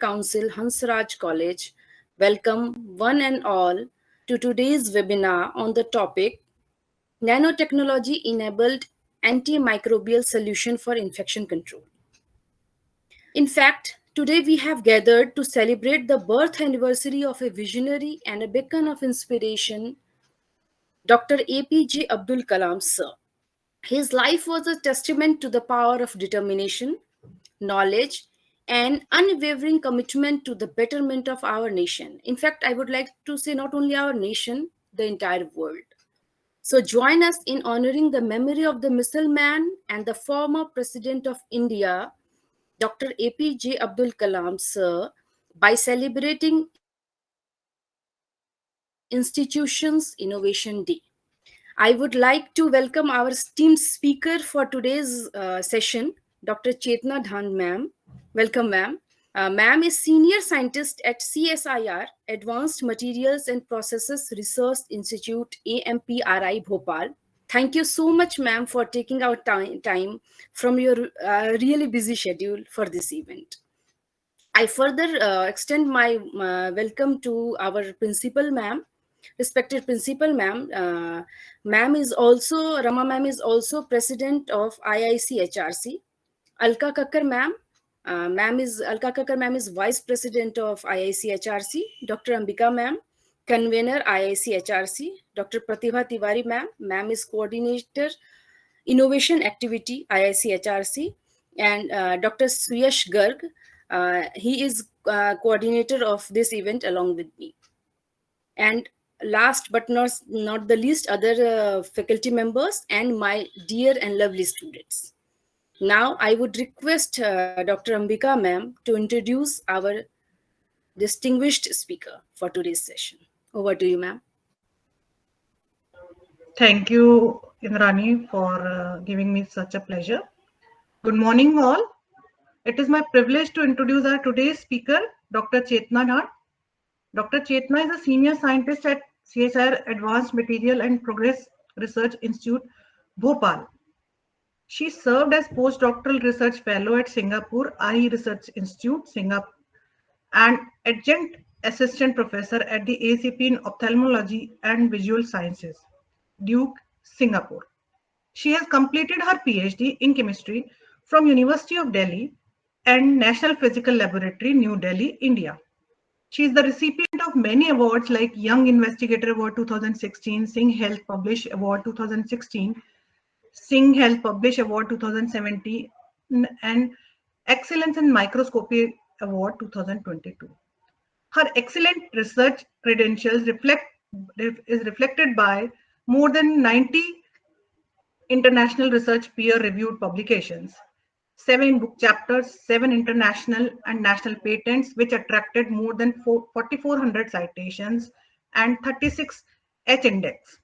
Council, Hansraj College, welcome one and all to today's webinar on the topic Nanotechnology Enabled Antimicrobial Solution for Infection Control. In fact, today we have gathered to celebrate the birth anniversary of a visionary and a beacon of inspiration, Dr. APJ Abdul Kalam Sir. His life was a testament to the power of determination, knowledge, and unwavering commitment to the betterment of our nation. In fact, I would like to say not only our nation, the entire world. So join us in honoring the memory of the missile man and the former President of India, Dr. APJ Abdul Kalam Sir, by celebrating Institutions Innovation Day. I would like to welcome our esteemed speaker for today's session, Dr. Chetna Dhand, ma'am. Welcome, ma'am. Ma'am is senior scientist at CSIR, Advanced Materials and Processes Research Institute, AMPRI, Bhopal. Thank you so much, ma'am, for taking out time from your really busy schedule for this event. I further extend my welcome to our principal, ma'am, respected principal, ma'am. Rama ma'am is also president of IIC HRC. Alka Kakkar ma'am, Alka Kakkar ma'am is vice president of IIC HRC. Dr. Ambika ma'am, convener IIC HRC. Dr. Pratibha Tiwari ma'am is coordinator innovation activity IIC HRC, and Dr. Suyash Garg, he is coordinator of this event along with me. And last but not the least, other faculty members and my dear and lovely students. Now I would request Dr. Ambika ma'am to introduce our distinguished speaker for today's session. Over to you, ma'am. Thank you, Indrani, for giving me such a pleasure. Good morning, all. It is my privilege to introduce our today's speaker, Dr. Chetna Dhand. Dr. Chetna is a senior scientist at CSIR Advanced Material and Progress Research Institute, Bhopal. She served as postdoctoral research fellow at Singapore Eye Research Institute, Singapore, and adjunct assistant professor at the ACP in Ophthalmology and Visual Sciences, Duke, Singapore. She has completed her PhD in chemistry from University of Delhi and National Physical Laboratory, New Delhi, India. She is the recipient of many awards like Young Investigator Award 2016, Singh Health Publish Award 2016, Singh Health Publish Award 2017, and Excellence in Microscopy Award 2022. Her excellent research credentials is reflected by more than 90 international research peer-reviewed publications, 7 book chapters, 7 international and national patents, which attracted more than 4,400 citations and 36 H-index.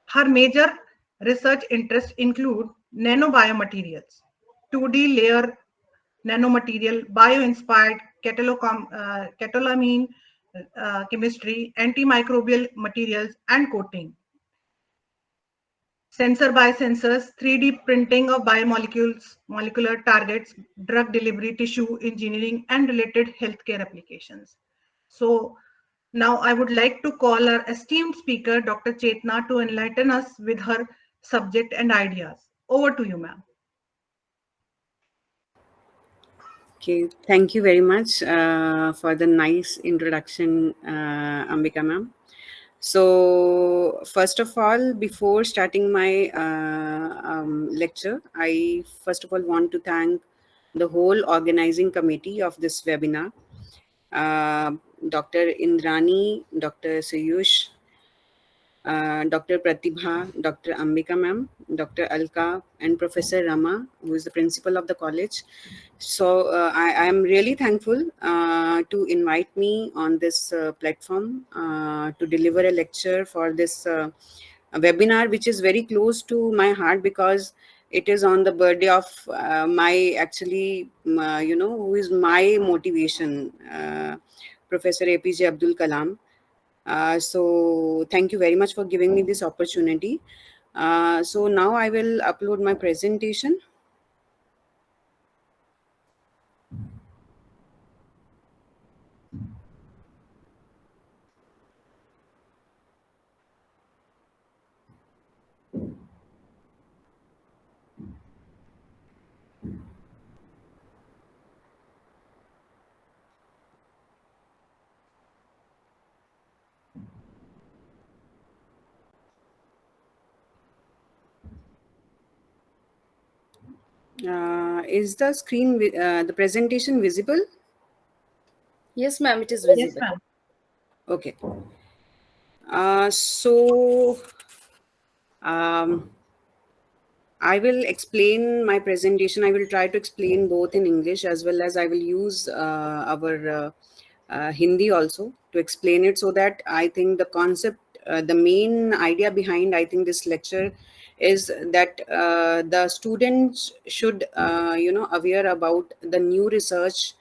Her major research interests include nanobiomaterials, 2D layer nanomaterial, bio-inspired catalamine chemistry, antimicrobial materials, and coating. Sensor by sensors, 3D printing of biomolecules, molecular targets, drug delivery, tissue engineering, and related healthcare applications. So now I would like to call our esteemed speaker, Dr. Chetna, to enlighten us with her subject and ideas. Over to you, ma'am. Okay, thank you very much for the nice introduction, Ambika ma'am. So, first of all, before starting my lecture, I first of all want to thank the whole organizing committee of this webinar, Dr. Indrani, Dr. Suyush, Dr. Pratibha, Dr. Ambika ma'am, Dr. Alka, and Professor Rama, who is the principal of the college. So I am really thankful to invite me on this platform to deliver a lecture for this webinar, which is very close to my heart because it is on the birthday of my actually, who is my motivation, Professor APJ Abdul Kalam. So thank you very much for giving me this opportunity. So now I will upload my presentation. Is the screen, the presentation visible? Yes, ma'am, it is Yes, visible. ma'am. Okay. So I will explain my presentation. I will try to explain both in English as well as I will use our Hindi also to explain it, so that I think the concept, the main idea behind, I think, this lecture is that the students should, aware about the new research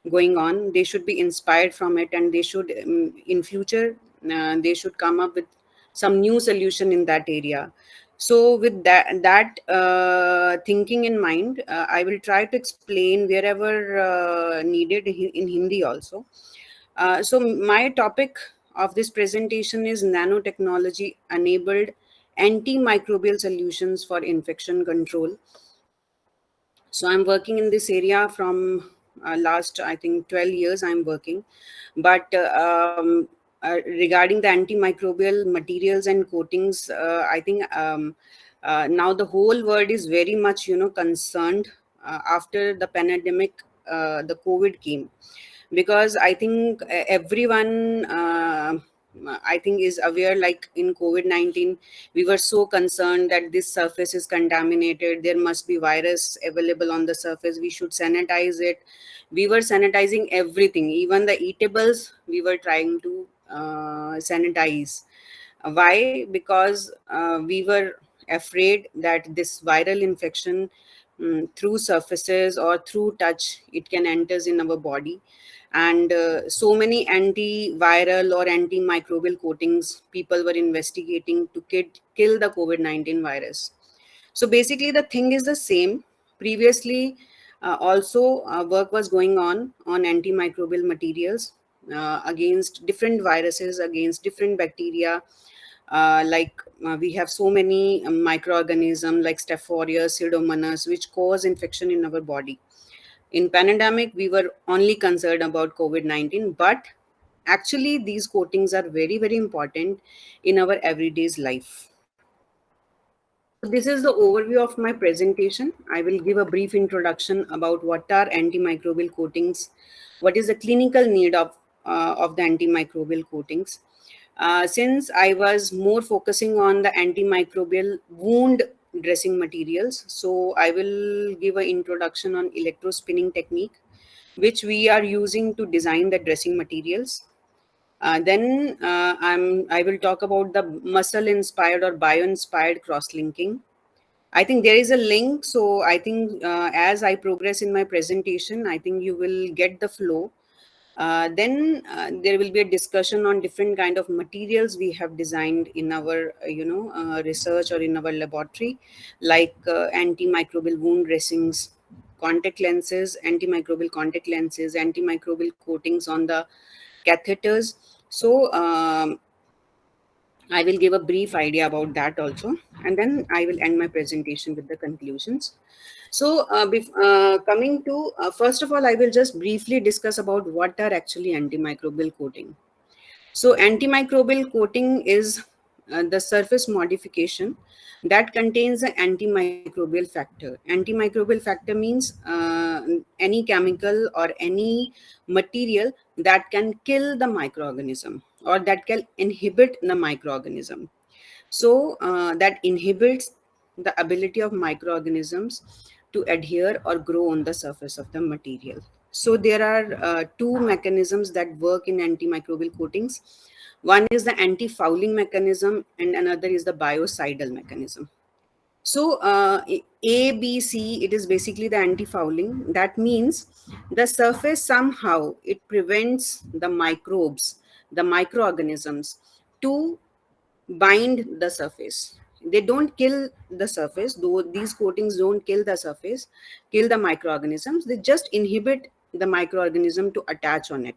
going on. They should be inspired from it, and they should, in future, they should come up with some new solution in that area. So with that thinking in mind, I will try to explain wherever needed in Hindi also. So my topic of this presentation is nanotechnology enabled antimicrobial solutions for infection control. So I'm working in this area from last, I think, 12 years I'm working. But regarding the antimicrobial materials and coatings, I think now the whole world is very much, concerned after the pandemic, the COVID came, because I think everyone, I think, is aware, like in COVID-19 we were so concerned that this surface is contaminated, there must be virus available on the surface, we should sanitize it. We were sanitizing everything, even the eatables we were trying to sanitize. Why? Because we were afraid that this viral infection, through surfaces or through touch, it can enters in our body. And so many antiviral or antimicrobial coatings people were investigating to kill the COVID-19 virus. So basically the thing is the same. Previously also work was going on antimicrobial materials against different viruses, against different bacteria. We have so many microorganisms like Staph aureus, Pseudomonas, which cause infection in our body. In pandemic, we were only concerned about COVID-19, but actually these coatings are very, very important in our everyday's life. So this is the overview of my presentation. I will give a brief introduction about what are antimicrobial coatings, what is the clinical need of the antimicrobial coatings. Since I was more focusing on the antimicrobial wound dressing materials, so I will give an introduction on electrospinning technique, which we are using to design the dressing materials. Then I will talk about the muscle inspired or bio inspired cross linking. I think there is a link. So I think as I progress in my presentation, I think you will get the flow. Then there will be a discussion on different kind of materials we have designed in our, research or in our laboratory, like antimicrobial wound dressings, contact lenses, antimicrobial contact lenses, antimicrobial coatings on the catheters. So I will give a brief idea about that also, and then I will end my presentation with the conclusions. So, coming to first of all, I will just briefly discuss about what are actually antimicrobial coating. So, antimicrobial coating is the surface modification that contains an antimicrobial factor. Antimicrobial factor means any chemical or any material that can kill the microorganism or that can inhibit the microorganism. So that inhibits the ability of microorganisms to adhere or grow on the surface of the material. So there are two mechanisms that work in antimicrobial coatings. One is the anti-fouling mechanism and another is the biocidal mechanism. So A, B, C, it is basically the anti-fouling. That means the surface somehow it prevents the microbes, the microorganisms to bind the surface. They don't kill the surface, though these coatings don't kill the surface, kill the microorganisms. They just inhibit the microorganism to attach on it.